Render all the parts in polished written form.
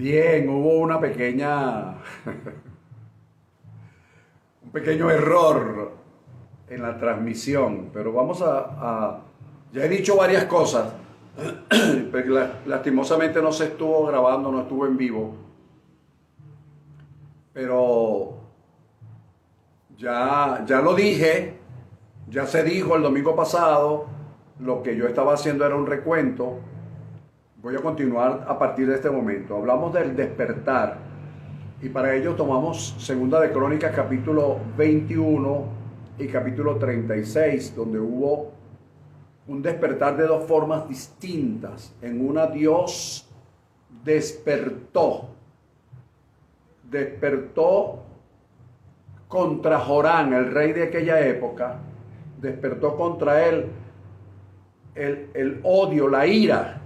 Bien, hubo un pequeño error en la transmisión, pero ya he dicho varias cosas, porque lastimosamente no se estuvo grabando, no estuvo en vivo, pero ya lo dije, ya se dijo el domingo pasado, lo que yo estaba haciendo era un recuento. Voy a continuar a partir de este momento. Hablamos del despertar y para ello tomamos Segunda de Crónicas capítulo 21 y capítulo 36, donde hubo un despertar de dos formas distintas. En una Dios despertó contra Jorán, el rey de aquella época, despertó contra él el odio, la ira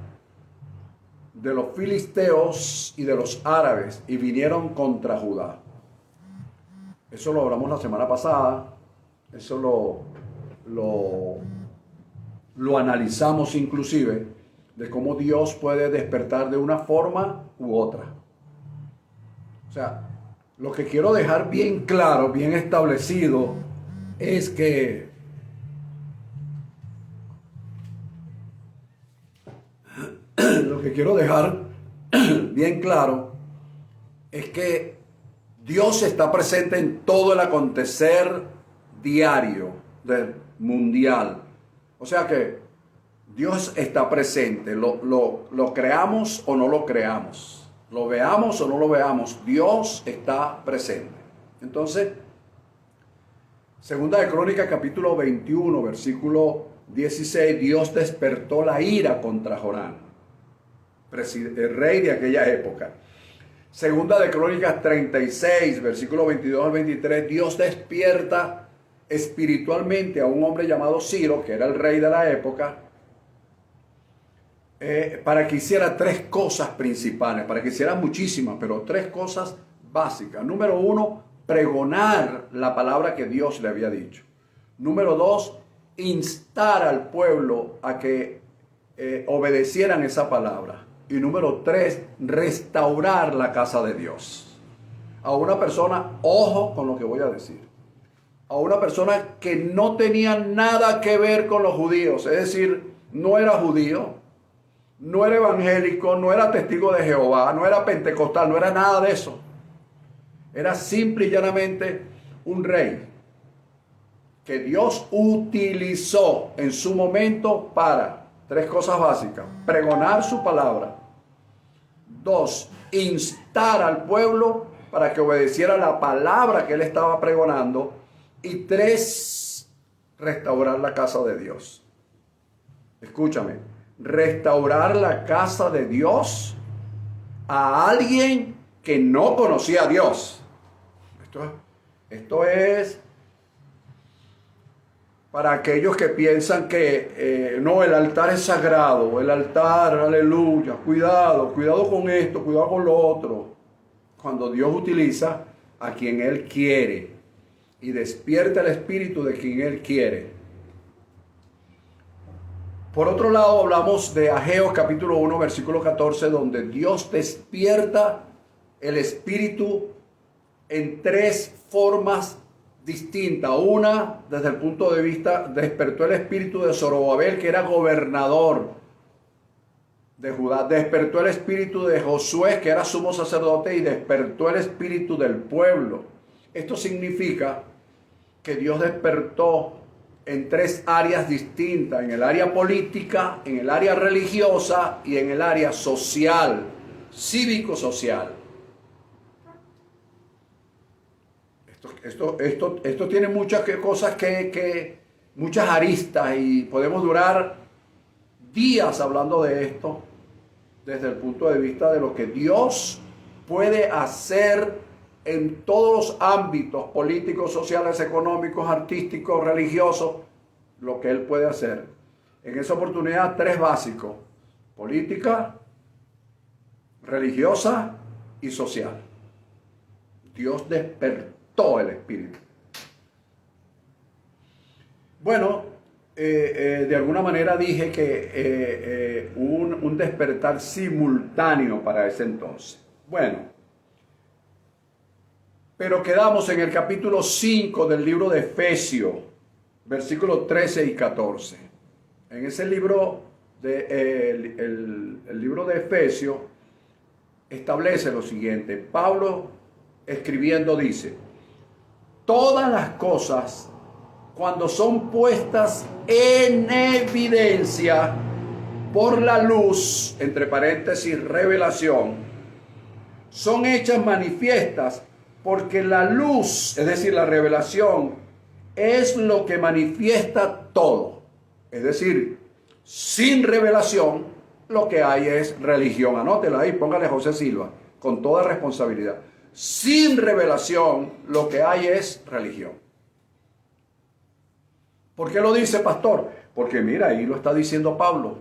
de los filisteos y de los árabes, y vinieron contra Judá. Eso lo hablamos la semana pasada, eso lo analizamos inclusive, de cómo Dios puede despertar de una forma u otra. O sea, lo que quiero dejar bien claro, bien establecido, es que lo que quiero dejar bien claro es que Dios está presente en todo el acontecer diario del mundial. O sea que Dios está presente, lo creamos o no lo creamos, lo veamos o no lo veamos, Dios está presente. Entonces, Segunda de Crónicas capítulo 21, versículo 16, Dios despertó la ira contra Jorán, el rey de aquella época. Segunda de Crónicas 36, versículo 22 al 23, Dios despierta espiritualmente a un hombre llamado Ciro, que era el rey de la época, para que hiciera tres cosas principales, para que hiciera muchísimas, pero tres cosas básicas. Número uno, pregonar la palabra que Dios le había dicho. Número dos, instar al pueblo a que obedecieran esa palabra. Y número tres, restaurar la casa de Dios. A una persona, ojo con lo que voy a decir, a una persona que no tenía nada que ver con los judíos, es decir, no era judío, no era evangélico, no era testigo de Jehová, no era pentecostal, no era nada de eso. Era simple y llanamente un rey que Dios utilizó en su momento para tres cosas básicas: pregonar su palabra. Dos, instar al pueblo para que obedeciera la palabra que él estaba pregonando. Y tres, restaurar la casa de Dios. Escúchame, restaurar la casa de Dios a alguien que no conocía a Dios. Esto es para aquellos que piensan que no, el altar es sagrado, el altar, aleluya, cuidado con esto, cuidado con lo otro. Cuando Dios utiliza a quien Él quiere y despierta el espíritu de quien Él quiere. Por otro lado, hablamos de Ageo capítulo 1, versículo 14, donde Dios despierta el espíritu en tres formas distinta. Una, desde el punto de vista, despertó el espíritu de Zorobabel, que era gobernador de Judá. Despertó el espíritu de Josué, que era sumo sacerdote, y despertó el espíritu del pueblo. Esto significa que Dios despertó en tres áreas distintas: en el área política, en el área religiosa y en el área social, cívico-social. Esto tiene muchas cosas muchas aristas, y podemos durar días hablando de esto desde el punto de vista de lo que Dios puede hacer en todos los ámbitos políticos, sociales, económicos, artísticos, religiosos, lo que Él puede hacer. En esa oportunidad, tres básicos: política, religiosa y social. Dios despertó el espíritu. Bueno, de alguna manera dije que un despertar simultáneo para ese entonces. Bueno, pero quedamos en el capítulo 5 del libro de Efesios, versículos 13 y 14. En ese libro, el libro de Efesios, establece lo siguiente. Pablo, escribiendo, dice: todas las cosas, cuando son puestas en evidencia por la luz, entre paréntesis, revelación, son hechas manifiestas, porque la luz, es decir, la revelación, es lo que manifiesta todo. Es decir, sin revelación, lo que hay es religión. Anótelo ahí, póngale José Silva, con toda responsabilidad. Sin revelación, lo que hay es religión. ¿Por qué lo dice, pastor? Porque mira, ahí lo está diciendo Pablo.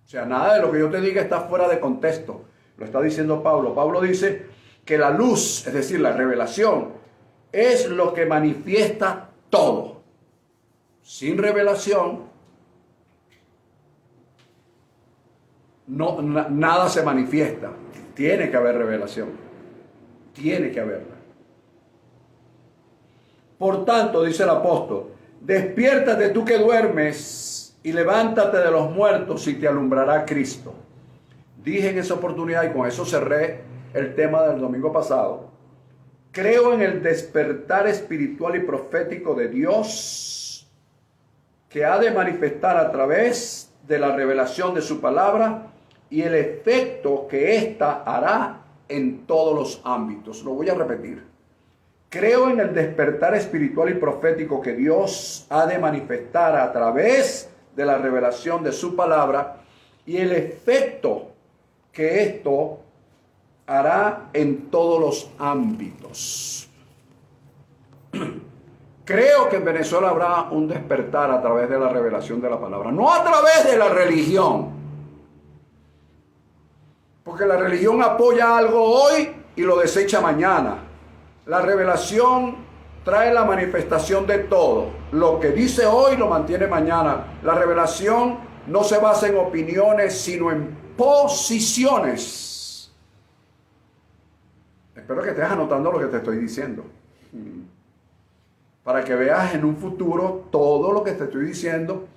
O sea, nada de lo que yo te diga está fuera de contexto. Lo está diciendo Pablo. Pablo dice que la luz, es decir, la revelación, es lo que manifiesta todo. Sin revelación, nada se manifiesta. Tiene que haber revelación. Tiene que haberla. Por tanto, dice el apóstol, despiértate tú que duermes y levántate de los muertos y te alumbrará Cristo. Dije en esa oportunidad, y con eso cerré el tema del domingo pasado, creo en el despertar espiritual y profético de Dios que ha de manifestar a través de la revelación de su palabra y el efecto que ésta hará en todos los ámbitos. Lo voy a repetir. Creo en el despertar espiritual y profético que Dios ha de manifestar a través de la revelación de su palabra y el efecto que esto hará en todos los ámbitos. Creo que en Venezuela habrá un despertar a través de la revelación de la palabra, no a través de la religión. Porque la religión apoya algo hoy y lo desecha mañana. La revelación trae la manifestación de todo. Lo que dice hoy lo mantiene mañana. La revelación no se basa en opiniones, sino en posiciones. Espero que estés anotando lo que te estoy diciendo. Para que veas en un futuro todo lo que te estoy diciendo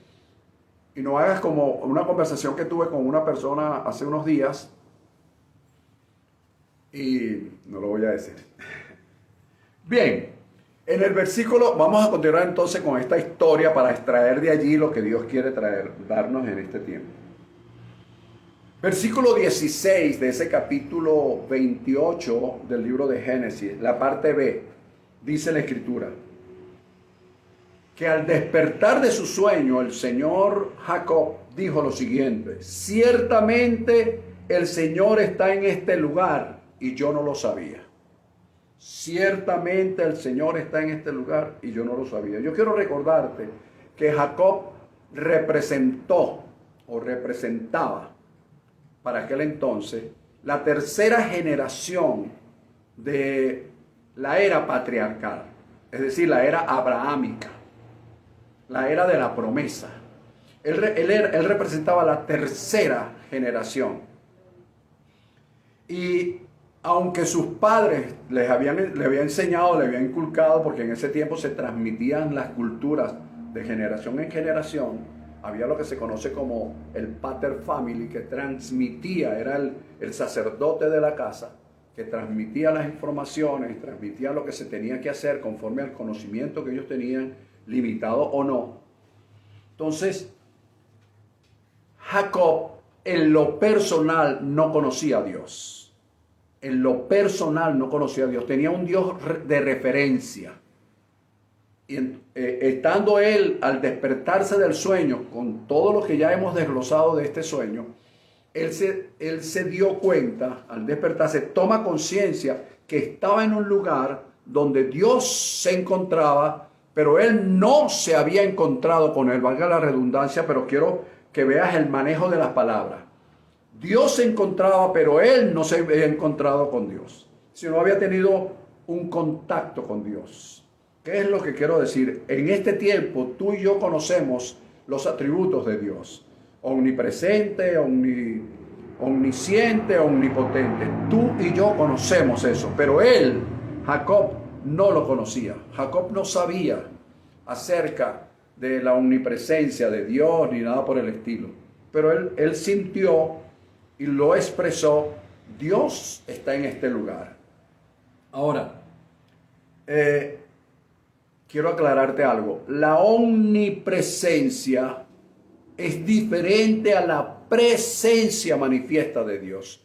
y no hagas como una conversación que tuve con una persona hace unos días y no lo voy a decir. Bien, en el versículo, vamos a continuar entonces con esta historia para extraer de allí lo que Dios quiere darnos en este tiempo. Versículo 16 de ese capítulo 28 del libro de Génesis, la parte B, dice la Escritura, que al despertar de su sueño, el señor Jacob dijo lo siguiente: ciertamente el Señor está en este lugar y yo no lo sabía. Ciertamente el Señor está en este lugar y yo no lo sabía. Yo quiero recordarte que Jacob representó o representaba para aquel entonces la tercera generación de la era patriarcal, es decir, la era abrahámica, la era de la promesa. Él representaba la tercera generación. Y aunque sus padres le habían enseñado, le habían inculcado, porque en ese tiempo se transmitían las culturas de generación en generación, había lo que se conoce como el pater family, que transmitía, era el sacerdote de la casa, que transmitía las informaciones, transmitía lo que se tenía que hacer conforme al conocimiento que ellos tenían, limitado o no. Entonces, Jacob en lo personal no conocía a Dios. En lo personal no conocía a Dios. Tenía un Dios de referencia. Y estando él al despertarse del sueño, con todo lo que ya hemos desglosado de este sueño, él se dio cuenta, al despertarse, toma conciencia que estaba en un lugar donde Dios se encontraba, pero él no se había encontrado con él, valga la redundancia, pero quiero que veas el manejo de las palabras. Dios se encontraba, pero él no se había encontrado con Dios, sino había tenido un contacto con Dios. ¿Qué es lo que quiero decir? En este tiempo tú y yo conocemos los atributos de Dios. Omnipresente, omnisciente, omnipotente. Tú y yo conocemos eso, pero él, Jacob, no lo conocía. Jacob no sabía acerca de la omnipresencia de Dios ni nada por el estilo. Pero él sintió y lo expresó: Dios está en este lugar. Ahora, quiero aclararte algo. La omnipresencia es diferente a la presencia manifiesta de Dios.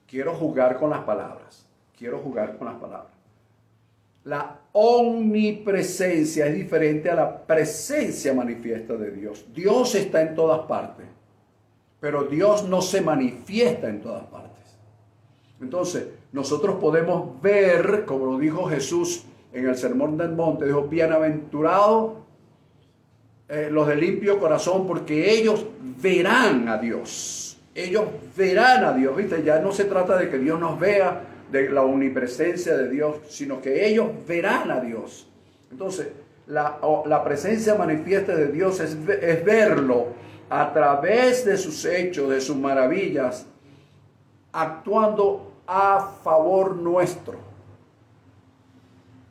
Quiero jugar con las palabras. La omnipresencia es diferente a la presencia manifiesta de Dios. Dios está en todas partes, pero Dios no se manifiesta en todas partes. Entonces, nosotros podemos ver, como lo dijo Jesús en el Sermón del Monte, dijo: bienaventurados los de limpio corazón, porque ellos verán a Dios. Ellos verán a Dios, ¿viste? Ya no se trata de que Dios nos vea, de la omnipresencia de Dios, sino que ellos verán a Dios. Entonces, la presencia manifiesta de Dios es verlo a través de sus hechos, de sus maravillas, actuando a favor nuestro.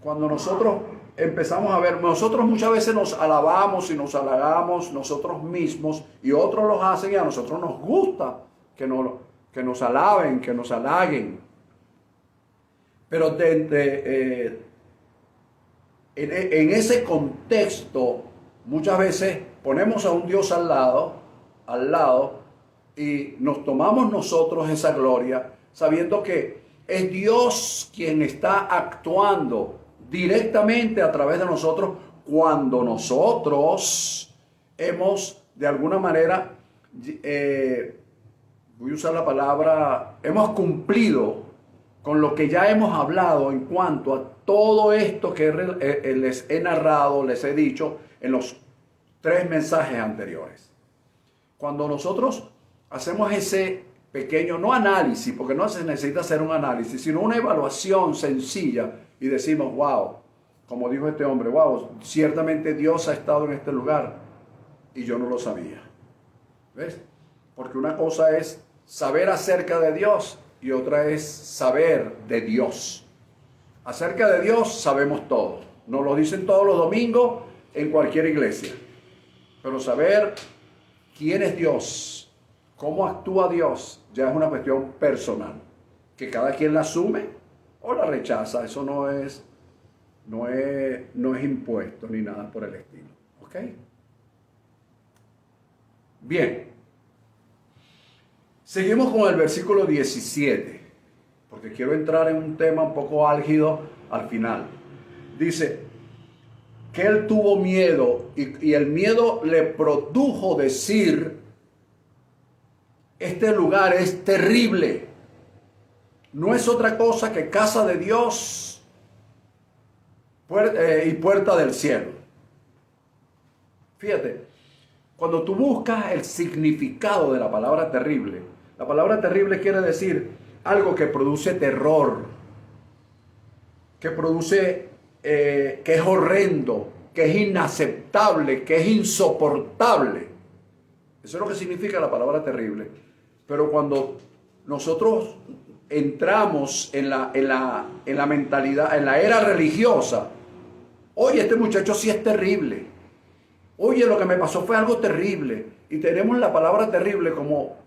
Cuando nosotros empezamos a ver, nosotros muchas veces nos alabamos y nos halagamos nosotros mismos, y otros los hacen, y a nosotros nos gusta que nos alaben, que nos halaguen. Pero en ese contexto, muchas veces ponemos a un Dios al lado, y nos tomamos nosotros esa gloria, sabiendo que es Dios quien está actuando directamente a través de nosotros, cuando nosotros hemos, de alguna manera, voy a usar la palabra, hemos cumplido con lo que ya hemos hablado en cuanto a todo esto que les he narrado, les he dicho en los 3 mensajes anteriores. Cuando nosotros hacemos ese pequeño, no análisis, porque no se necesita hacer un análisis, sino una evaluación sencilla, y decimos: wow, como dijo este hombre, wow, ciertamente Dios ha estado en este lugar y yo no lo sabía. ¿Ves? Porque una cosa es saber acerca de Dios y otra es saber de Dios. Acerca de Dios sabemos todo. Nos lo dicen todos los domingos en cualquier iglesia. Pero saber quién es Dios, cómo actúa Dios, ya es una cuestión personal, que cada quien la asume o la rechaza. Eso no es impuesto ni nada por el estilo. ¿Ok? Bien. Seguimos con el versículo 17, porque quiero entrar en un tema un poco álgido al final. Dice que él tuvo miedo y el miedo le produjo decir: este lugar es terrible. No es otra cosa que casa de Dios y puerta del cielo. Fíjate, cuando tú buscas el significado de la palabra terrible, la palabra terrible quiere decir algo que produce terror, que produce, que es horrendo, que es inaceptable, que es insoportable. Eso es lo que significa la palabra terrible. Pero cuando nosotros entramos en la mentalidad, en la era religiosa: oye, este muchacho sí es terrible. Oye, lo que me pasó fue algo terrible. Y tenemos la palabra terrible como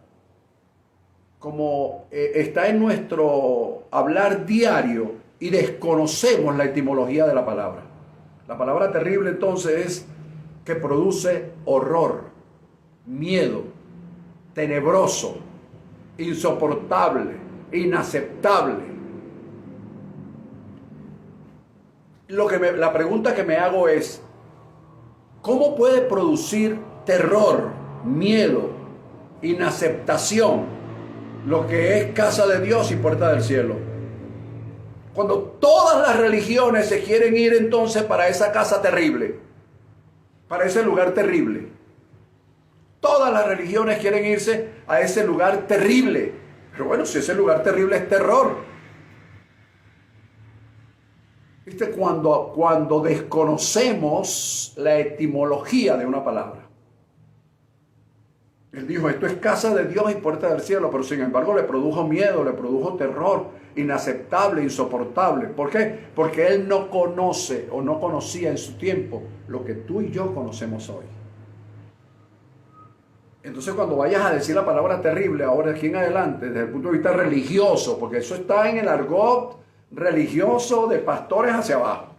está en nuestro hablar diario, y desconocemos la etimología de la palabra. La palabra terrible entonces es que produce horror, miedo, tenebroso, insoportable, inaceptable. La pregunta que me hago es: ¿cómo puede producir terror, miedo, inaceptación lo que es casa de Dios y puerta del cielo? Cuando todas las religiones se quieren ir entonces para esa casa terrible, para ese lugar terrible. Todas las religiones quieren irse a ese lugar terrible. Pero bueno, si ese lugar terrible es terror. ¿Viste? Cuando desconocemos la etimología de una palabra. Él dijo, esto es casa de Dios y puerta del cielo, pero sin embargo le produjo miedo, le produjo terror, inaceptable, insoportable. ¿Por qué? Porque él no conoce o no conocía en su tiempo lo que tú y yo conocemos hoy. Entonces cuando vayas a decir la palabra terrible ahora de aquí en adelante, desde el punto de vista religioso, porque eso está en el argot religioso de pastores hacia abajo,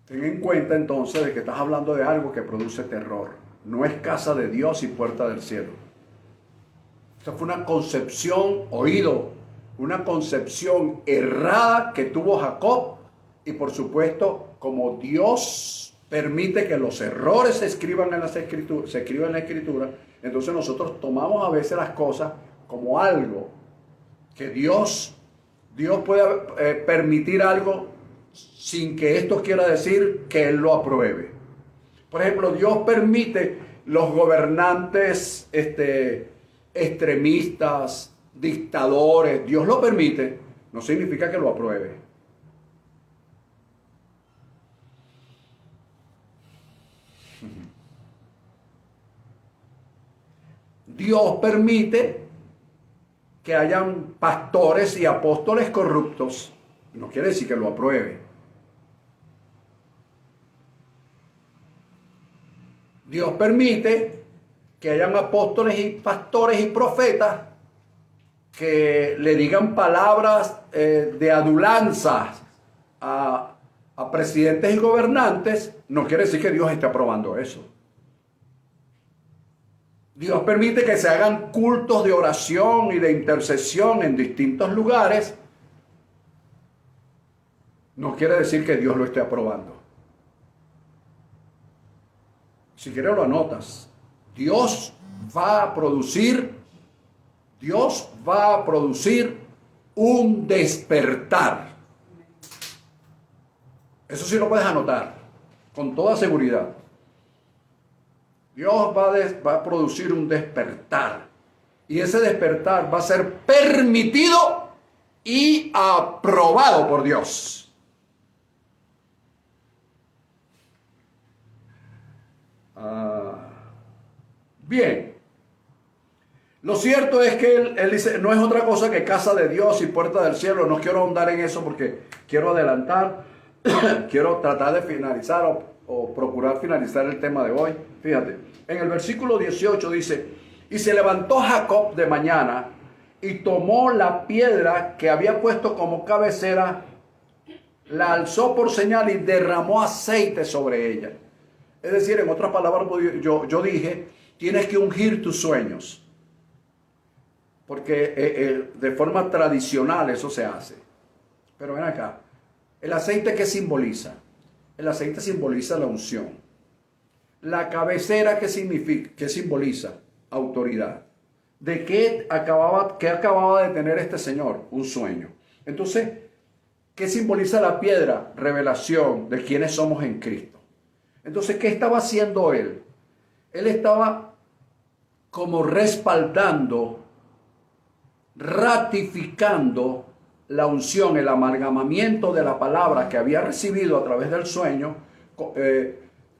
ten en cuenta entonces de que estás hablando de algo que produce terror. No es casa de Dios y puerta del cielo. Esta fue una concepción, una concepción errada que tuvo Jacob. Y por supuesto, como Dios permite que los errores se escriban en la escritura, entonces nosotros tomamos a veces las cosas como algo que Dios puede permitir algo sin que esto quiera decir que Él lo apruebe. Por ejemplo, Dios permite los gobernantes extremistas, dictadores, Dios lo permite, no significa que lo apruebe. Dios permite que hayan pastores y apóstoles corruptos, no quiere decir que lo apruebe. Dios permite que hayan apóstoles y pastores y profetas que le digan palabras de adulanza a presidentes y gobernantes, no quiere decir que Dios esté aprobando eso. Dios permite que se hagan cultos de oración y de intercesión en distintos lugares, no quiere decir que Dios lo esté aprobando. Si quieres lo anotas. Dios va a producir un despertar. Eso sí lo puedes anotar con toda seguridad. Dios va a producir un despertar. Y ese despertar va a ser permitido y aprobado por Dios. Bien, lo cierto es que él dice, no es otra cosa que casa de Dios y puerta del cielo. No quiero ahondar en eso porque quiero adelantar, quiero tratar de finalizar o procurar finalizar el tema de hoy. Fíjate, en el versículo 18 dice, y se levantó Jacob de mañana y tomó la piedra que había puesto como cabecera, la alzó por señal y derramó aceite sobre ella. Es decir, en otras palabras, yo dije, tienes que ungir tus sueños. Porque de forma tradicional eso se hace. Pero ven acá, ¿el aceite qué simboliza? El aceite simboliza la unción. La cabecera, ¿qué significa? ¿Qué simboliza? Autoridad. ¿De qué acababa de tener este señor? Un sueño. Entonces, ¿qué simboliza la piedra? Revelación de quiénes somos en Cristo. Entonces, ¿qué estaba haciendo él? Él estaba como respaldando, ratificando la unción, el amalgamamiento de la palabra que había recibido a través del sueño,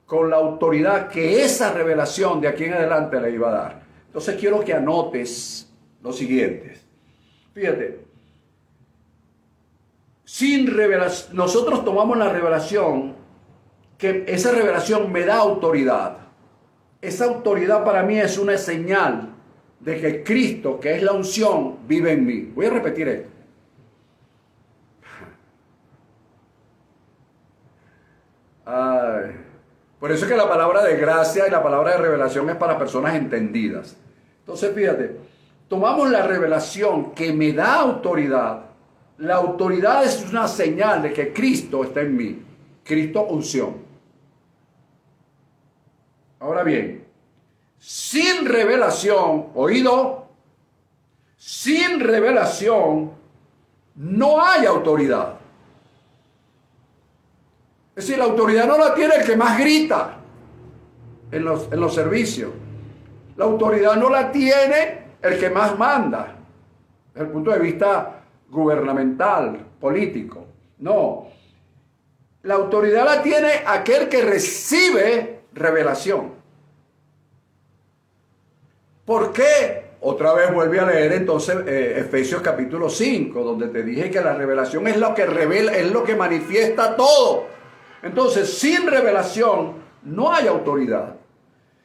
con la autoridad que esa revelación de aquí en adelante le iba a dar. Entonces quiero que anotes lo siguiente. Fíjate, sin revelación, nosotros tomamos la revelación, que esa revelación me da autoridad. Esa autoridad para mí es una señal de que Cristo, que es la unción, vive en mí. Voy a repetir esto. Por eso es que la palabra de gracia y la palabra de revelación es para personas entendidas. Entonces, fíjate, tomamos la revelación que me da autoridad. La autoridad es una señal de que Cristo está en mí. Cristo, unción. Ahora bien, sin revelación, sin revelación no hay autoridad. Es decir, la autoridad no la tiene el que más grita en los servicios. La autoridad no la tiene el que más manda, desde el punto de vista gubernamental, político. No. La autoridad la tiene aquel que recibe revelación. ¿Por qué? Otra vez vuelve a leer entonces Efesios capítulo 5, donde te dije que la revelación es lo que revela, es lo que manifiesta todo. Entonces, sin revelación no hay autoridad.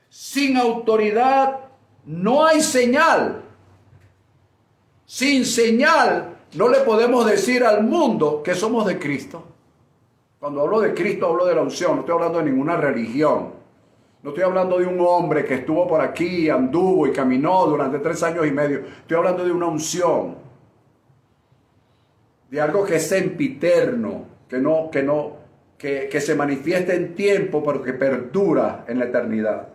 Sin autoridad no hay señal. Sin señal no le podemos decir al mundo que somos de Cristo. Cuando hablo de Cristo hablo de la unción, no estoy hablando de ninguna religión. No estoy hablando de un hombre que estuvo por aquí, anduvo y caminó durante 3 años y medio. Estoy hablando de una unción. De algo que es sempiterno, que se manifiesta en tiempo, pero que perdura en la eternidad.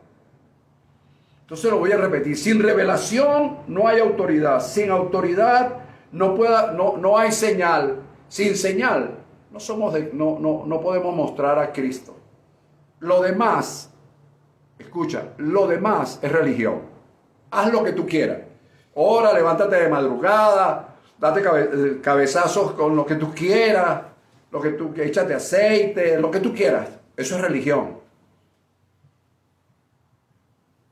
Entonces lo voy a repetir. Sin revelación no hay autoridad. Sin autoridad no hay señal. Sin señal no podemos mostrar a Cristo. Lo demás, escucha, lo demás es religión. Haz lo que tú quieras. Ora, levántate de madrugada, date cabezazos con lo que tú quieras, échate aceite, lo que tú quieras. Eso es religión.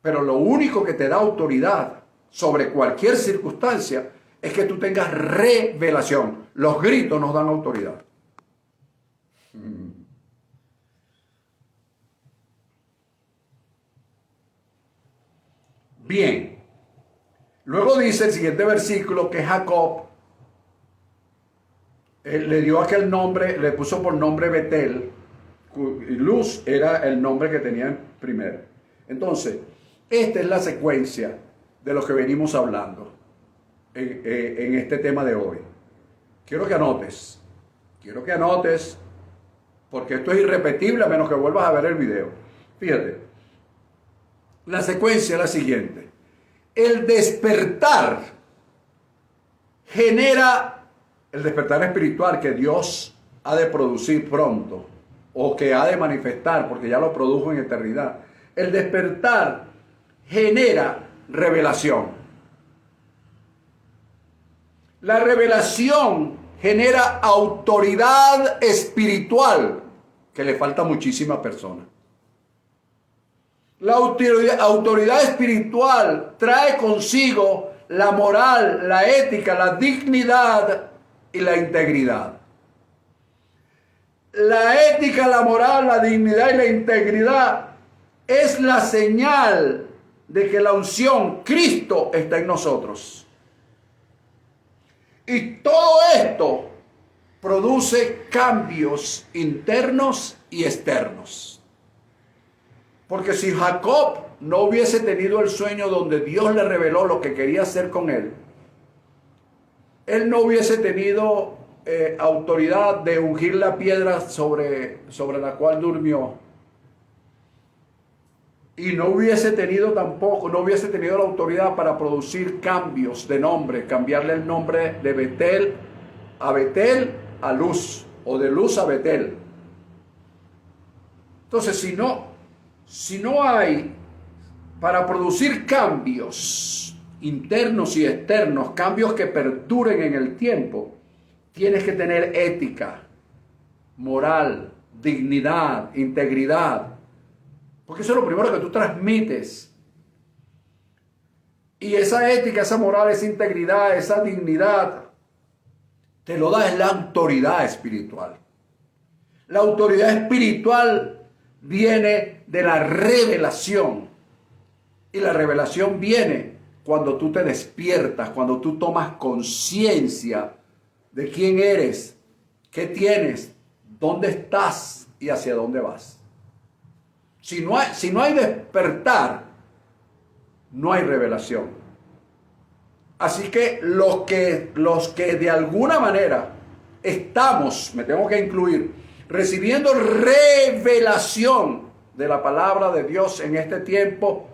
Pero lo único que te da autoridad sobre cualquier circunstancia es que tú tengas revelación. Los gritos nos dan autoridad. Bien. Luego dice el siguiente versículo que Jacob le dio aquel nombre, le puso por nombre Betel, y Luz era el nombre que tenía primero. Entonces, esta es la secuencia de lo que venimos hablando en este tema de hoy. Quiero que anotes, porque esto es irrepetible a menos que vuelvas a ver el video. Fíjate, la secuencia es la siguiente. El despertar el despertar espiritual que Dios ha de producir pronto, o que ha de manifestar, porque ya lo produjo en eternidad. El despertar genera revelación. La revelación genera autoridad espiritual, que le falta a muchísimas personas. La autoridad espiritual trae consigo la moral, la ética, la dignidad y la integridad. La ética, la moral, la dignidad y la integridad es la señal de que la unción, Cristo, está en nosotros. Y todo esto produce cambios internos y externos. Porque si Jacob no hubiese tenido el sueño donde Dios le reveló lo que quería hacer con él no hubiese tenido autoridad de ungir la piedra sobre la cual durmió. Y no hubiese tenido la autoridad para producir cambios de nombre, cambiarle el nombre de Betel a Luz, o de Luz a Betel. Entonces, si no hay, para producir cambios internos y externos, cambios que perduren en el tiempo, tienes que tener ética, moral, dignidad, integridad. Porque eso es lo primero que tú transmites. Y esa ética, esa moral, esa integridad, esa dignidad, te lo da es la autoridad espiritual. La autoridad espiritual viene de la revelación. Y la revelación viene cuando tú te despiertas, cuando tú tomas conciencia de quién eres, qué tienes, dónde estás y hacia dónde vas. Si no hay despertar, no hay revelación. Así que los que de alguna manera estamos, me tengo que incluir, recibiendo revelación de la palabra de Dios en este tiempo,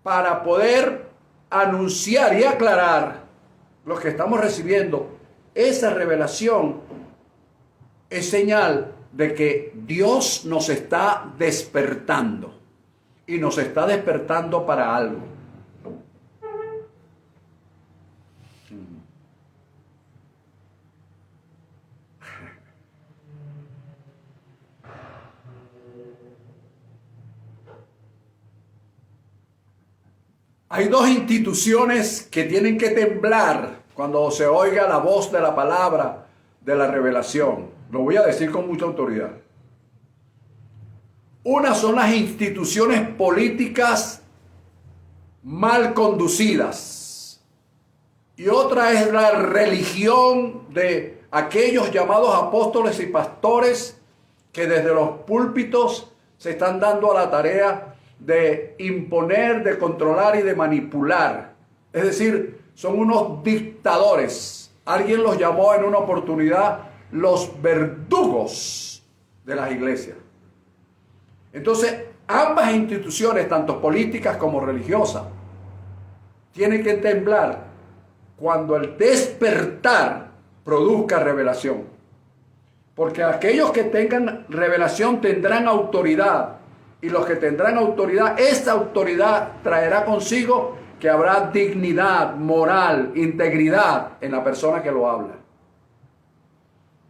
para poder anunciar y aclarar lo que estamos recibiendo, esa revelación es señal de que Dios nos está despertando, y nos está despertando para algo. Hay dos instituciones que tienen que temblar cuando se oiga la voz de la palabra de la revelación. Lo voy a decir con mucha autoridad. Una son las instituciones políticas mal conducidas y otra es la religión de aquellos llamados apóstoles y pastores que desde los púlpitos se están dando a la tarea de imponer, de controlar y de manipular. Es decir, son unos dictadores. Alguien los llamó en una oportunidad los verdugos de las iglesias. Entonces, ambas instituciones, tanto políticas como religiosas, tienen que temblar cuando el despertar produzca revelación. Porque aquellos que tengan revelación tendrán autoridad. Y los que tendrán autoridad, esa autoridad traerá consigo que habrá dignidad, moral, integridad en la persona que lo habla.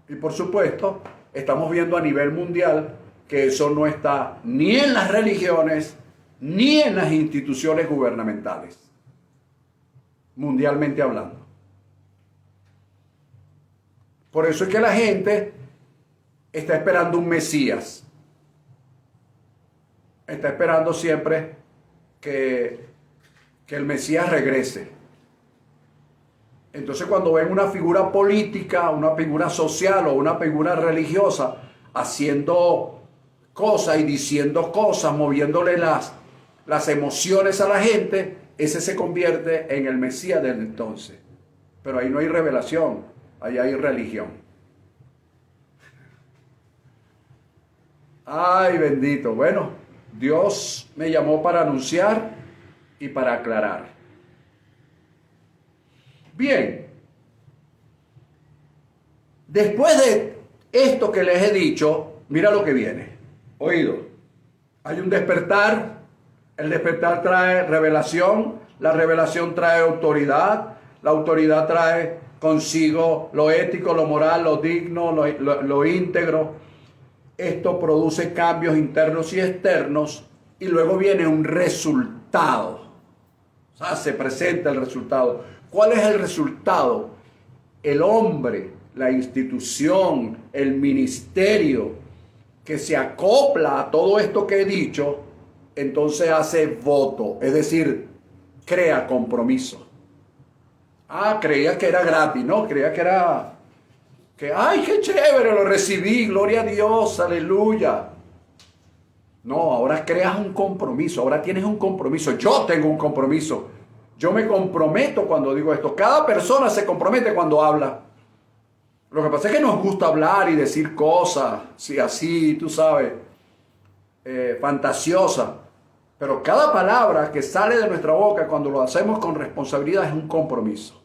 Y por supuesto, estamos viendo a nivel mundial que eso no está ni en las religiones ni en las instituciones gubernamentales, mundialmente hablando. Por eso es que la gente está esperando un Mesías. Está esperando siempre que el Mesías regrese. Entonces cuando ven una figura política, una figura social o una figura religiosa haciendo cosas y diciendo cosas, moviéndole las emociones a la gente, ese se convierte en el Mesías del entonces. Pero ahí no hay revelación, ahí hay religión. Ay, bendito. Bueno, Dios me llamó para anunciar y para aclarar. Bien, después de esto que les he dicho, mira lo que viene. Oído, hay un despertar, el despertar trae revelación, la revelación trae autoridad, la autoridad trae consigo lo ético, lo moral, lo digno, lo íntegro. Esto produce cambios internos y externos y luego viene un resultado. O sea, se presenta el resultado. ¿Cuál es el resultado? El hombre, la institución, el ministerio que se acopla a todo esto que he dicho, entonces hace voto, es decir, crea compromiso. Ah, creía que era gratis, ¿no? Creía que era, ay, qué chévere, lo recibí, gloria a Dios, aleluya. No, ahora creas un compromiso, ahora tienes un compromiso. Yo tengo un compromiso. Yo me comprometo cuando digo esto. Cada persona se compromete cuando habla. Lo que pasa es que nos gusta hablar y decir cosas, sí, así, tú sabes, fantasiosa. Pero cada palabra que sale de nuestra boca cuando lo hacemos con responsabilidad es un compromiso.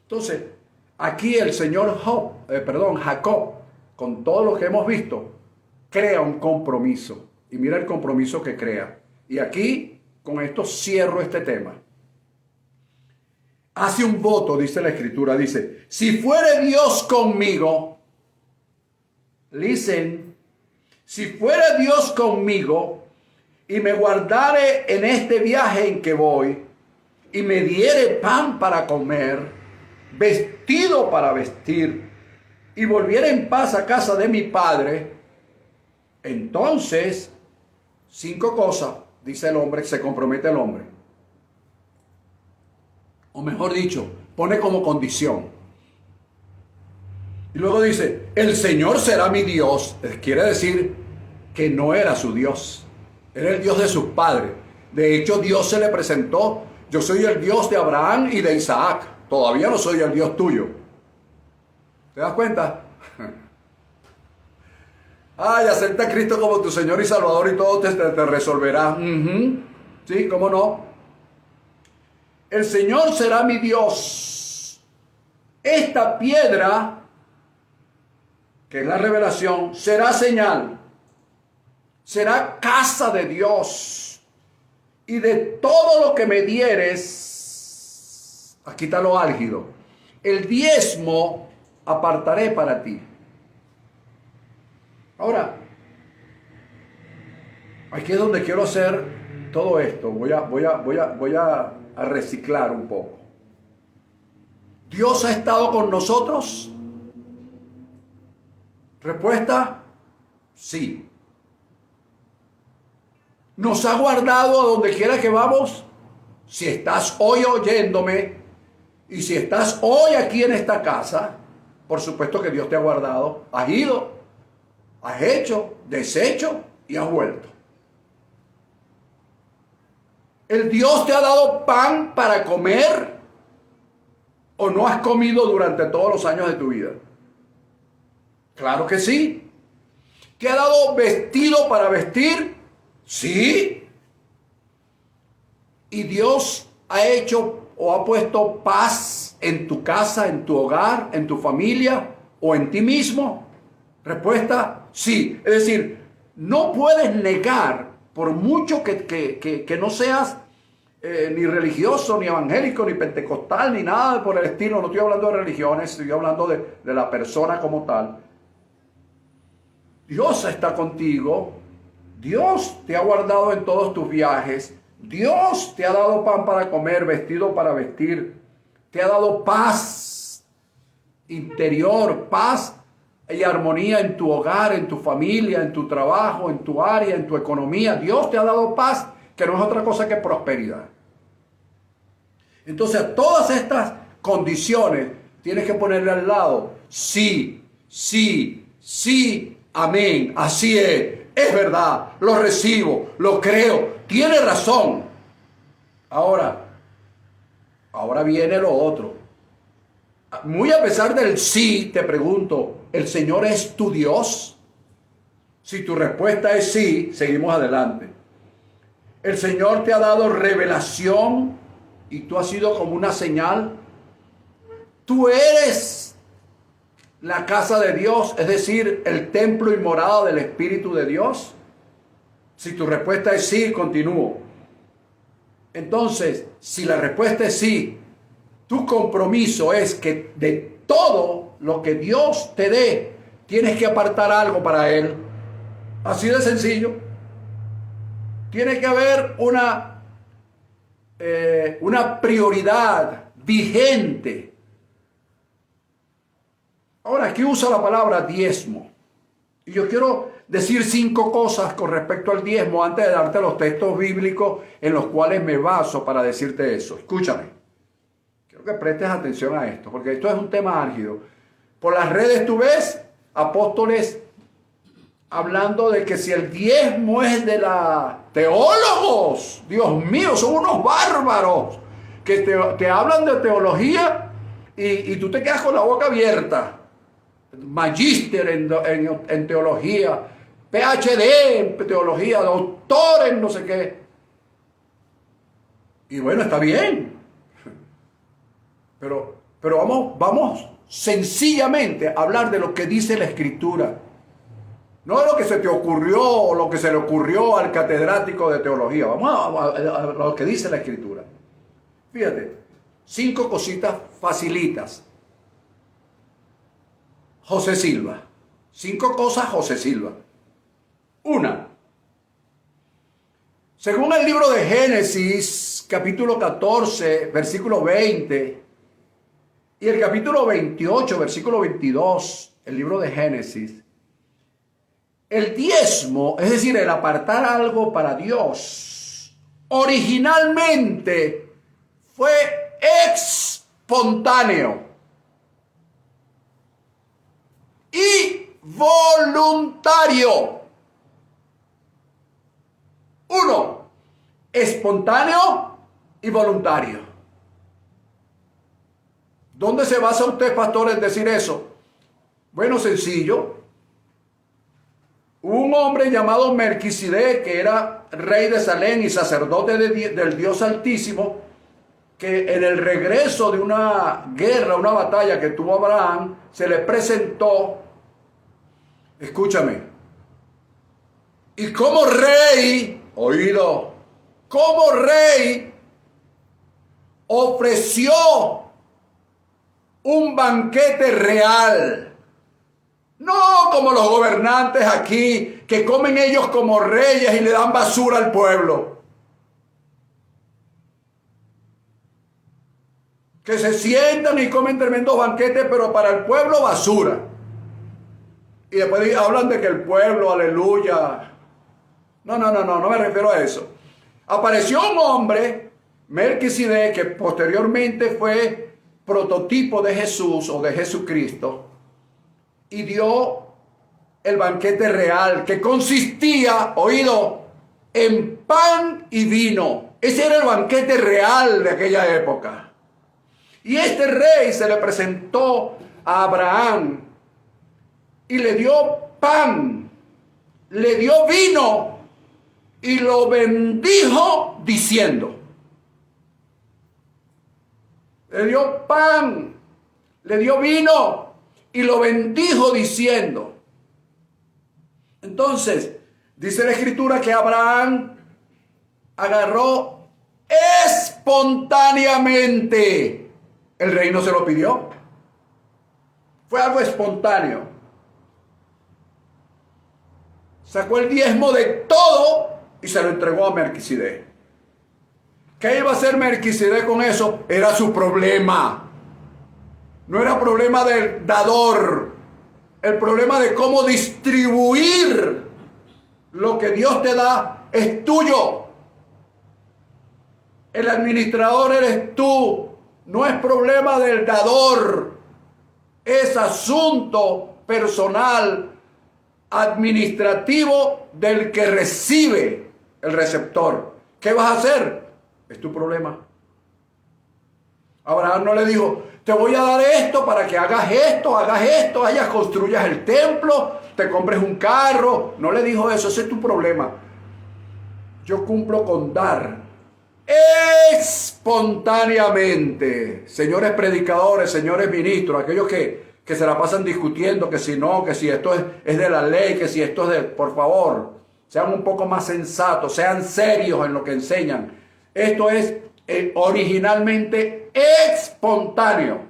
Entonces, aquí el señor Jacob, con todo lo que hemos visto, crea un compromiso. Y mira el compromiso que crea. Y aquí, con esto cierro este tema. Hace un voto, dice la Escritura, dice, si fuere Dios conmigo, listen, si fuere Dios conmigo y me guardare en este viaje en que voy y me diere pan para comer, vestido para vestir y volviera en paz a casa de mi padre, entonces, 5 cosas, dice el hombre, se compromete el hombre. O mejor dicho, pone como condición. Y luego dice, el Señor será mi Dios. Quiere decir que no era su Dios. Era el Dios de sus padres. De hecho, Dios se le presentó. Yo soy el Dios de Abraham y de Isaac. Todavía no soy el Dios tuyo. ¿Te das cuenta? Ay, acepta a Cristo como tu Señor y Salvador y todo te resolverá. Sí, ¿cómo no? El Señor será mi Dios. Esta piedra, que es la revelación, será señal. Será casa de Dios. Y de todo lo que me dieres, aquí está lo álgido, el diezmo apartaré para ti. Ahora, aquí es donde quiero hacer todo esto. Voy a a reciclar un poco. ¿Dios ha estado con nosotros? Respuesta, sí. ¿Nos ha guardado a donde quiera que vamos? Si estás hoy oyéndome y si estás hoy aquí en esta casa, por supuesto que Dios te ha guardado. Has ido, has hecho, deshecho y has vuelto. ¿El Dios te ha dado pan para comer o no has comido durante todos los años de tu vida? Claro que sí. ¿Te ha dado vestido para vestir? Sí. ¿Y Dios ha hecho o ha puesto paz en tu casa, en tu hogar, en tu familia o en ti mismo? Respuesta, sí. Es decir, no puedes negar, por mucho que no seas ni religioso, ni evangélico, ni pentecostal, ni nada por el estilo. No estoy hablando de religiones, estoy hablando de la persona como tal. Dios está contigo. Dios te ha guardado en todos tus viajes. Dios te ha dado pan para comer, vestido para vestir. Te ha dado paz interior, paz y armonía en tu hogar, en tu familia, en tu trabajo, en tu área, en tu economía. Dios te ha dado paz, que no es otra cosa que prosperidad. Entonces, a todas estas condiciones tienes que ponerle al lado: sí, sí, sí, amén, así es verdad, lo recibo, lo creo, tiene razón. Ahora viene lo otro. Muy a pesar del sí, te pregunto, ¿el Señor es tu Dios? Si tu respuesta es sí, seguimos adelante. El Señor te ha dado revelación y tú has sido como una señal. Tú eres la casa de Dios, es decir, el templo y morada del Espíritu de Dios. Si tu respuesta es sí, continúo. Entonces, si la respuesta es sí, tu compromiso es que de todo lo que Dios te dé, tienes que apartar algo para Él. Así de sencillo. Tiene que haber una prioridad vigente. Ahora, aquí usa la palabra diezmo. Y yo quiero decir 5 cosas con respecto al diezmo antes de darte los textos bíblicos en los cuales me baso para decirte eso. Escúchame. Quiero que prestes atención a esto, porque esto es un tema álgido. Por las redes tú ves apóstoles hablando de que si el diezmo es de la teólogos, Dios mío, son unos bárbaros que te hablan de teología y tú te quedas con la boca abierta. Magíster en teología, PhD en teología, doctor en no sé qué. Y bueno, está bien. Pero vamos sencillamente a hablar de lo que dice la Escritura. No de lo que se te ocurrió o lo que se le ocurrió al catedrático de teología. Vamos a lo que dice la Escritura. Fíjate, 5 cositas facilitas. José Silva. 5 cosas José Silva. 1. Según el libro de Génesis, capítulo 14, versículo 20, y el capítulo 28, versículo 22, el libro de Génesis, el diezmo, es decir, el apartar algo para Dios, originalmente fue espontáneo y voluntario. 1. Espontáneo y voluntario. ¿Dónde se basa usted, pastor, en decir eso? Bueno, sencillo. Un hombre llamado Melquisedec, que era rey de Salem y sacerdote del Dios Altísimo, que en el regreso de una guerra, una batalla que tuvo Abraham, se le presentó, escúchame, y como rey, oído, como rey, ofreció un banquete real. No como los gobernantes aquí, que comen ellos como reyes y le dan basura al pueblo. que se sientan y comen tremendos banquetes, pero para el pueblo basura. Y después hablan de que el pueblo, aleluya. No me refiero a eso. Apareció un hombre, Melquisedec, que posteriormente fue prototipo de Jesús o de Jesucristo, y dio el banquete real, que consistía, oído, en pan y vino. Ese era el banquete real de aquella época. Y este rey se le presentó a Abraham y le dio pan, le dio vino y lo bendijo diciendo. Le dio pan, le dio vino y lo bendijo diciendo. Entonces, dice la Escritura que Abraham agarró espontáneamente. El rey no se lo pidió. Fue algo espontáneo. Sacó el diezmo de todo y se lo entregó a Melquisedec. ¿Qué iba a hacer Melquisedec con eso? Era su problema. No era problema del dador. El problema de cómo distribuir lo que Dios te da es tuyo. El administrador eres tú. No es problema del dador. Es asunto personal, administrativo del que recibe, el receptor. ¿Qué vas a hacer? Es tu problema. Abraham no le dijo, te voy a dar esto para que hagas esto, allá construyas el templo, te compres un carro. No le dijo eso, ese es tu problema. Yo cumplo con dar espontáneamente. Señores predicadores, señores ministros, aquellos que se la pasan discutiendo que si no, que si esto es de la ley, que si esto es de... Por favor, sean un poco más sensatos, sean serios en lo que enseñan. Esto es originalmente espontáneo.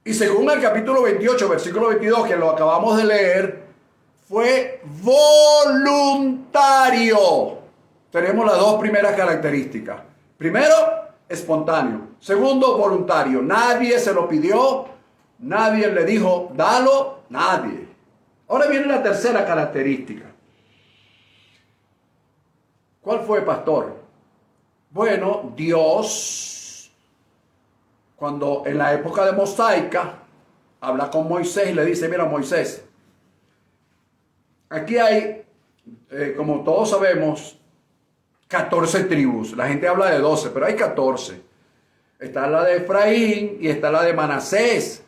Y según el capítulo 28, versículo 22, que lo acabamos de leer, fue voluntario. Tenemos las dos primeras características. Primero, espontáneo. Segundo, voluntario. Nadie se lo pidió, nadie le dijo, dalo, nadie. Ahora viene la tercera característica. ¿Cuál fue, pastor? Bueno, Dios, cuando en la época de Mosaica, habla con Moisés y le dice, mira Moisés, aquí hay, como todos sabemos, 14 tribus. La gente habla de 12, pero hay 14. Está la de Efraín y está la de Manasés.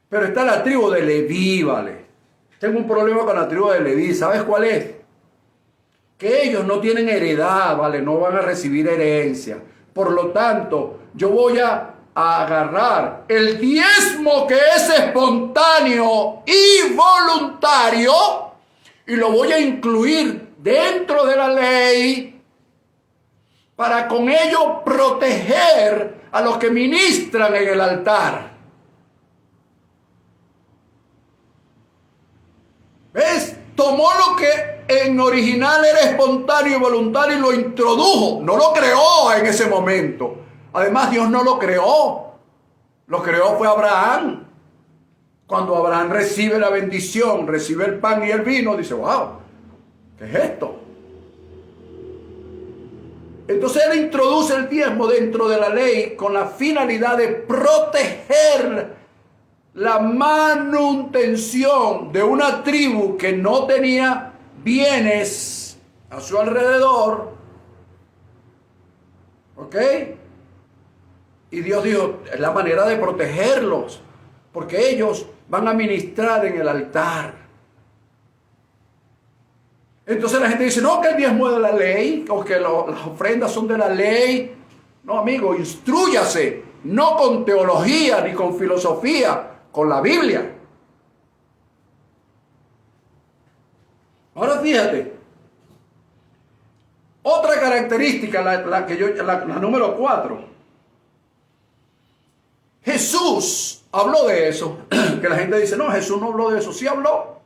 Pero está la tribu de Leví, ¿vale? Tengo un problema con la tribu de Leví. ¿Sabes cuál es? Que ellos no tienen heredad, ¿vale? No van a recibir herencia. Por lo tanto, yo voy a agarrar el diezmo que es espontáneo y voluntario y lo voy a incluir dentro de la ley para con ello proteger a los que ministran en el altar. ¿Ves? Tomó lo que en original era espontáneo y voluntario y lo introdujo. No lo creó en ese momento. Además, Dios no lo creó. Lo creó fue Abraham. Cuando Abraham recibe la bendición, recibe el pan y el vino, dice, wow, ¿qué es esto? Entonces él introduce el diezmo dentro de la ley con la finalidad de proteger la manutención de una tribu que no tenía bienes a su alrededor. ¿Ok? Y Dios dijo, es la manera de protegerlos, porque ellos van a ministrar en el altar. Entonces la gente dice, no, que el diezmo es de la ley, o que las ofrendas son de la ley. No, amigo, instrúyase, no con teología ni con filosofía, con la Biblia. Ahora fíjate, otra característica, la número 4. Jesús habló de eso, que la gente dice, no, Jesús no habló de eso, sí habló.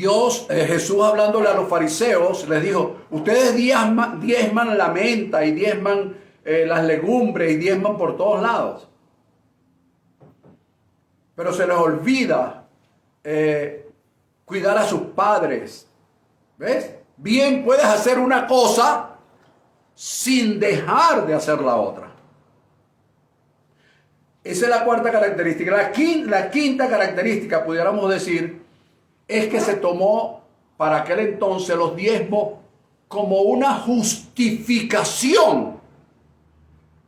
Jesús hablándole a los fariseos, les dijo, ustedes diezman la menta y diezman las legumbres y diezman por todos lados. Pero se les olvida cuidar a sus padres. ¿Ves? Bien puedes hacer una cosa sin dejar de hacer la otra. Esa es la cuarta característica. La quinta característica, pudiéramos decir, es que se tomó para aquel entonces los diezmos como una justificación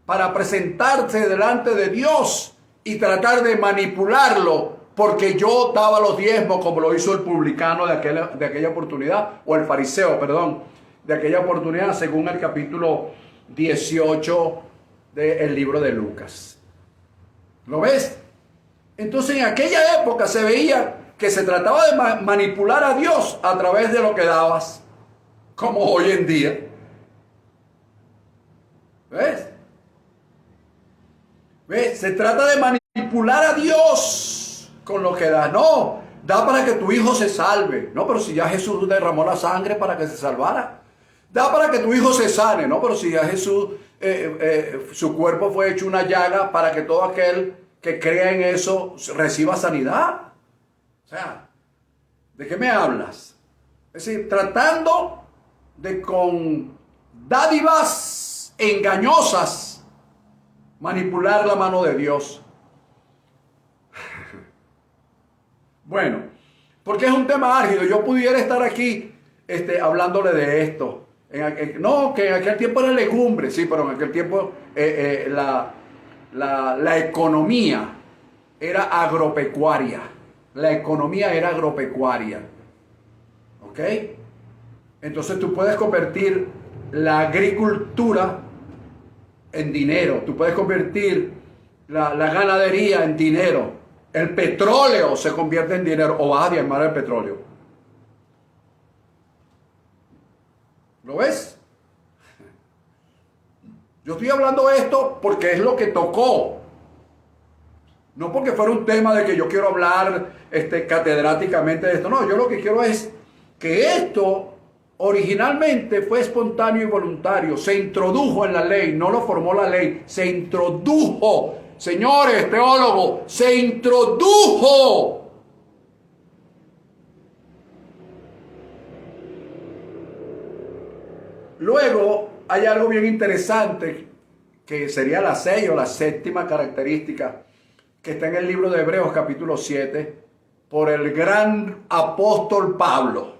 para presentarse delante de Dios y tratar de manipularlo, porque yo daba los diezmos, como lo hizo el publicano de aquella oportunidad, o el fariseo, perdón, de aquella oportunidad, según el capítulo 18 del libro de Lucas. ¿Lo ves? Entonces en aquella época se veía que se trataba de manipular a Dios a través de lo que dabas, como hoy en día. ¿Ves? ¿Ves? Se trata de manipular a Dios con lo que da. No, da para que tu hijo se salve. No, pero si ya Jesús derramó la sangre para que se salvara. Da para que tu hijo se sane. No, pero si ya Jesús, su cuerpo fue hecho una llaga para que todo aquel que crea en eso reciba sanidad. O sea, ¿de qué me hablas? Es decir, tratando de con dádivas engañosas manipular la mano de Dios. Bueno, porque es un tema álgido. Yo pudiera estar aquí hablándole de esto. No, que en aquel tiempo era legumbre, sí, pero en aquel tiempo la economía era agropecuaria. La economía era agropecuaria. ¿Ok? Entonces tú puedes convertir la agricultura en dinero. Tú puedes convertir la ganadería en dinero. El petróleo se convierte en dinero. O vas a diezmar el petróleo. ¿Lo ves? Yo estoy hablando de esto porque es lo que tocó. No porque fuera un tema de que yo quiero hablar catedráticamente de esto. No, yo lo que quiero es que esto originalmente fue espontáneo y voluntario. Se introdujo en la ley, no lo formó la ley. Se introdujo. Señores, teólogos, se introdujo. Luego hay algo bien interesante que sería la 6 o la séptima característica que está en el libro de Hebreos capítulo 7 por el gran apóstol Pablo.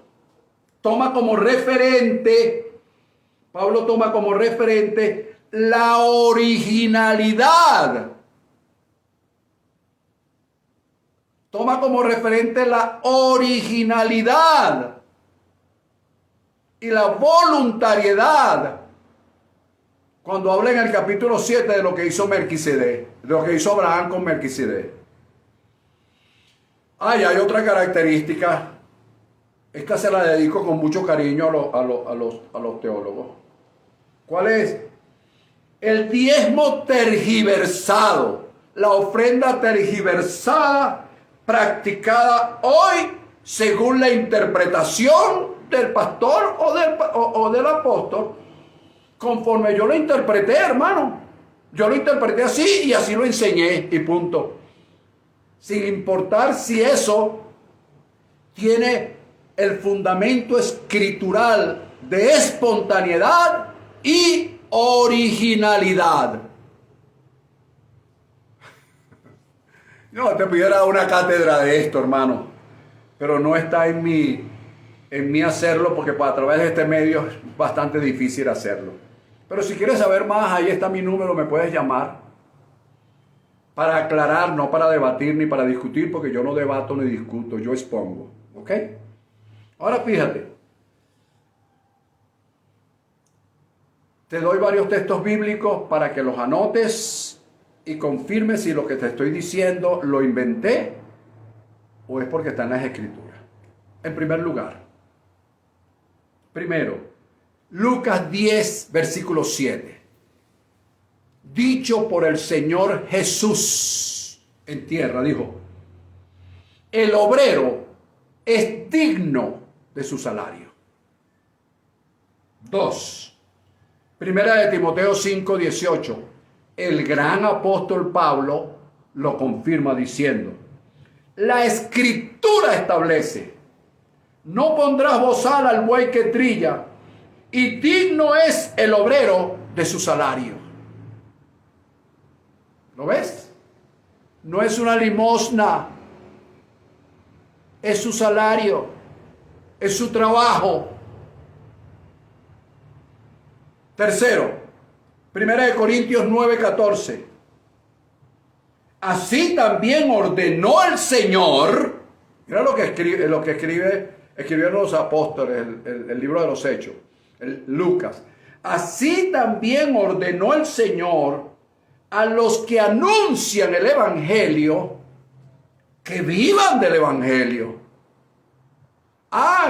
Pablo toma como referente la originalidad. Toma como referente la originalidad y la voluntariedad cuando habla en el capítulo 7 de lo que hizo Melquisedec, de lo que hizo Abraham con Melquisedec. Hay otra característica. Esta se la dedico con mucho cariño a los teólogos. ¿Cuál es? El diezmo tergiversado, la ofrenda tergiversada practicada hoy según la interpretación del pastor o del apóstol, conforme yo lo interpreté, hermano. Yo lo interpreté así y así lo enseñé y punto. Sin importar si eso tiene el fundamento escritural de espontaneidad y originalidad. No te pudiera dar una cátedra de esto, hermano, pero no está en mí hacerlo, porque a través de este medio es bastante difícil hacerlo. Pero si quieres saber más, ahí está mi número, me puedes llamar para aclarar, no para debatir ni para discutir, porque yo no debato ni discuto, yo expongo. ¿Ok? Ahora fíjate, te doy varios textos bíblicos para que los anotes y confirmes si lo que te estoy diciendo lo inventé o es porque está en las Escrituras. En primer lugar, primero, Lucas 10, versículo 7. Dicho por el Señor Jesús en tierra, dijo: el obrero es digno de su salario. 2. Primera de Timoteo 5:18. El gran apóstol Pablo lo confirma diciendo: la escritura establece: no pondrás bozal al buey que trilla, y digno es el obrero de su salario. ¿Lo ves? No es una limosna, es su salario, es su trabajo. Tercero, 1 Corintios 9:14. Así también ordenó el Señor. Mira lo que escribieron los apóstoles, el libro de los Hechos, Lucas. Así también ordenó el Señor a los que anuncian el Evangelio que vivan del Evangelio.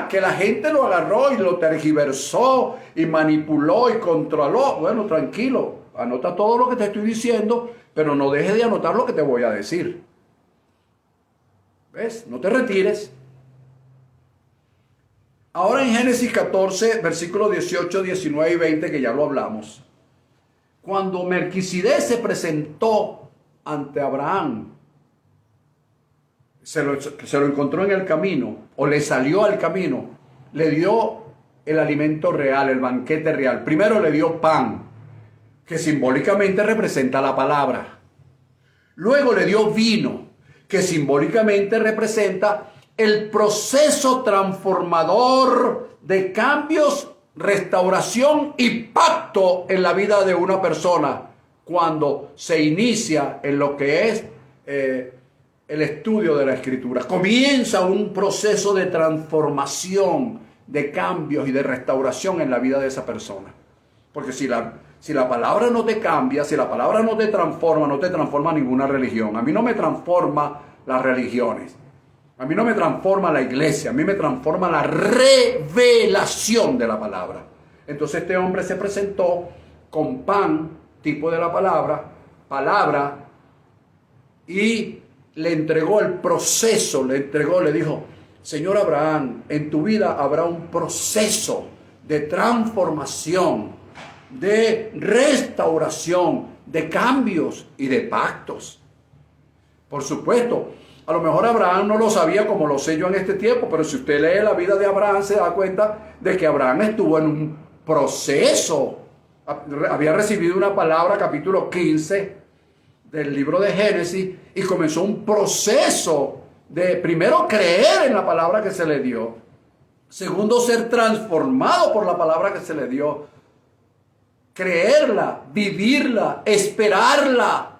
Que la gente lo agarró y lo tergiversó y manipuló y controló. Bueno, tranquilo, anota todo lo que te estoy diciendo, pero no dejes de anotar lo que te voy a decir. ¿Ves? No te retires. Ahora en Génesis 14, versículos 18, 19 y 20, que ya lo hablamos. Cuando Melquisedec se presentó ante Abraham, se lo encontró en el camino, o le salió al camino, le dio el alimento real, el banquete real. Primero le dio pan, que simbólicamente representa la palabra. Luego le dio vino, que simbólicamente representa el proceso transformador de cambios, restauración y pacto en la vida de una persona cuando se inicia en lo que es el estudio de la Escritura. Comienza un proceso de transformación, de cambios y de restauración en la vida de esa persona. Porque si la palabra no te cambia, si la palabra no te transforma ninguna religión. A mí no me transforma las religiones. A mí no me transforma la iglesia. A mí me transforma la revelación de la palabra. Entonces este hombre se presentó con pan, tipo de la palabra, y le entregó el proceso, le dijo: Señor Abraham, en tu vida habrá un proceso de transformación, de restauración, de cambios y de pactos. Por supuesto, a lo mejor Abraham no lo sabía como lo sé yo en este tiempo, pero si usted lee la vida de Abraham se da cuenta de que Abraham estuvo en un proceso. Había recibido una palabra, capítulo 15 del libro de Génesis, y comenzó un proceso de primero creer en la palabra que se le dio, segundo ser transformado por la palabra que se le dio, creerla, vivirla, esperarla.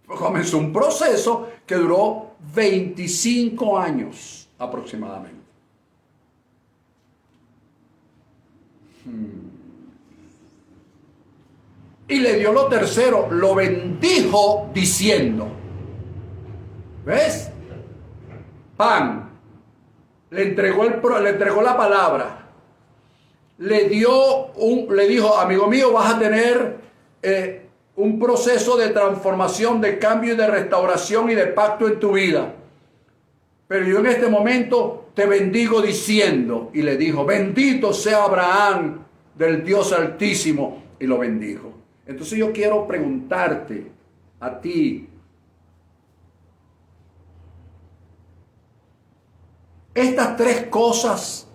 Comenzó un proceso que duró 25 años aproximadamente. Y le dio lo tercero, lo bendijo diciendo. ¿Ves? Pan. Le entregó la palabra. Le dijo: amigo mío, vas a tener un proceso de transformación, de cambio y de restauración y de pacto en tu vida. Pero yo en este momento te bendigo diciendo. Y le dijo: bendito sea Abraham del Dios Altísimo. Y lo bendijo. Entonces yo quiero preguntarte a ti: estas tres cosas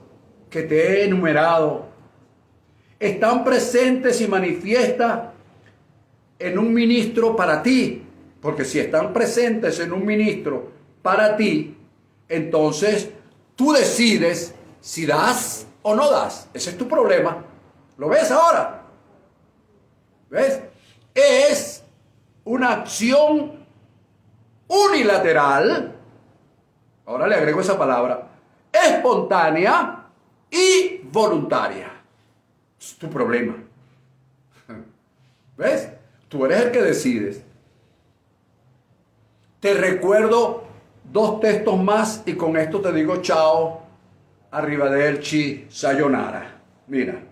que te he enumerado están presentes y manifiestas en un ministro para ti. Porque si están presentes en un ministro para ti, entonces tú decides si das o no das. Ese es tu problema. ¿Lo ves ahora? ¿Ves? Es una acción unilateral. Ahora le agrego esa palabra: espontánea y voluntaria. Es tu problema. ¿Ves? Tú eres el que decides. Te recuerdo 2 textos más y con esto te digo chao, arrivederci, sayonara. Mira,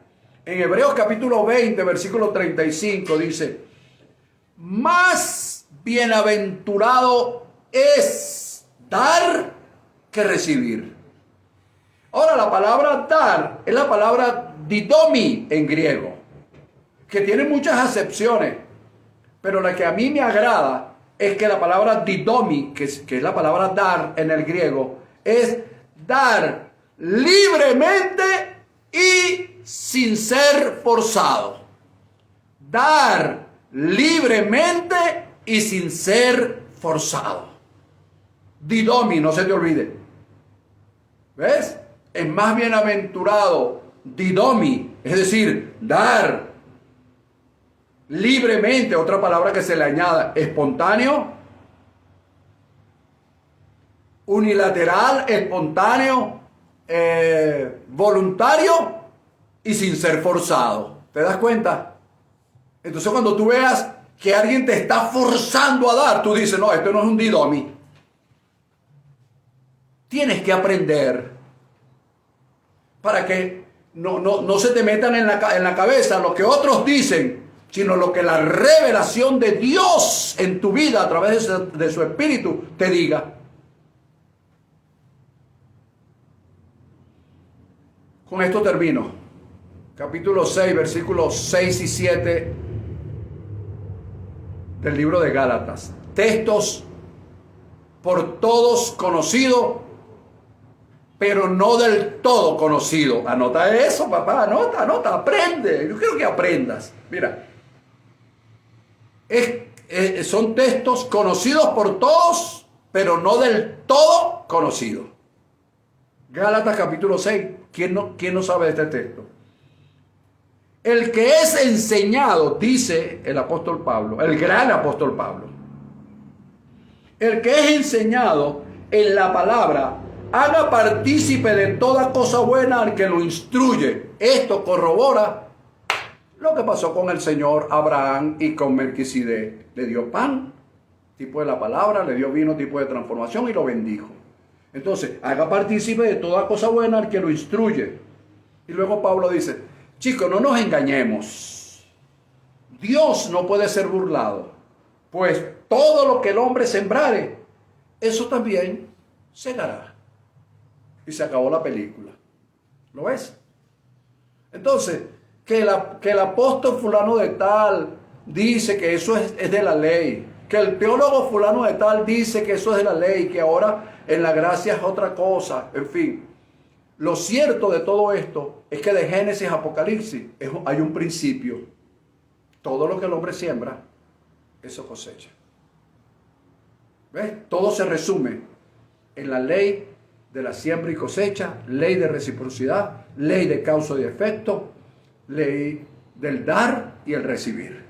en Hebreos capítulo 20, versículo 35 dice: más bienaventurado es dar que recibir. Ahora, la palabra dar es la palabra didomi en griego, que tiene muchas acepciones, pero la que a mí me agrada es que la palabra didomi, que es la palabra dar en el griego, es dar libremente y sin ser forzado. Dar libremente y sin ser forzado. Didomi, no se te olvide. ¿Ves? Es más bienaventurado didomi, es decir, dar libremente, otra palabra que se le añada, espontáneo, unilateral, espontáneo, voluntario y sin ser forzado. ¿Te das cuenta? Entonces cuando tú veas que alguien te está forzando a dar, tú dices, no, esto no es un didomi. Tienes que aprender para que no se te metan en la cabeza lo que otros dicen, sino lo que la revelación de Dios en tu vida a través de su Espíritu te diga. Con esto termino. Capítulo 6, versículos 6 y 7 del libro de Gálatas. Textos por todos conocidos, pero no del todo conocido. Anota eso, papá, anota, aprende. Yo quiero que aprendas. Mira, son textos conocidos por todos, pero no del todo conocidos. Gálatas capítulo 6. ¿Quién no sabe de este texto? El que es enseñado, dice el apóstol Pablo, el gran apóstol Pablo, el que es enseñado en la palabra, haga partícipe de toda cosa buena al que lo instruye. Esto corrobora lo que pasó con el Señor Abraham y con Melquisedec. Le dio pan, tipo de la palabra, le dio vino, tipo de transformación, y lo bendijo. Entonces, haga partícipe de toda cosa buena al que lo instruye. Y luego Pablo dice, chicos, no nos engañemos. Dios no puede ser burlado, pues todo lo que el hombre sembrare, eso también segará. Y se acabó la película. ¿Lo ves? Entonces, que el apóstol fulano de tal dice que eso es de la ley, que el teólogo fulano de tal dice que eso es de la ley, que ahora en la gracia es otra cosa, en fin. Lo cierto de todo esto es que de Génesis a Apocalipsis hay un principio. Todo lo que el hombre siembra, eso cosecha. ¿Ves? Todo se resume en la ley de la siembra y cosecha, ley de reciprocidad, ley de causa y efecto, ley del dar y el recibir.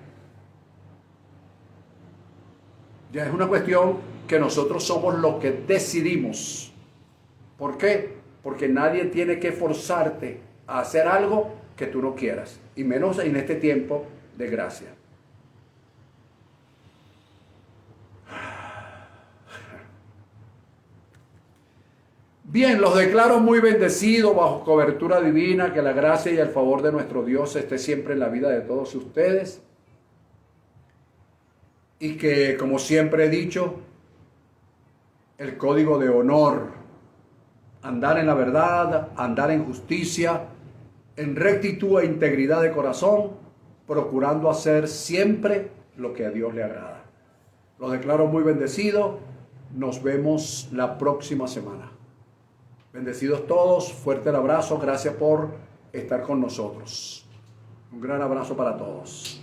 Ya es una cuestión que nosotros somos los que decidimos. ¿Por qué? Porque nadie tiene que forzarte a hacer algo que tú no quieras, y menos en este tiempo de gracia. Bien, los declaro muy bendecidos bajo cobertura divina, que la gracia y el favor de nuestro Dios esté siempre en la vida de todos ustedes. Y que, como siempre he dicho, el código de honor, andar en la verdad, andar en justicia, en rectitud e integridad de corazón, procurando hacer siempre lo que a Dios le agrada. Los declaro muy bendecidos. Nos vemos la próxima semana. Bendecidos todos, fuerte el abrazo, gracias por estar con nosotros. Un gran abrazo para todos.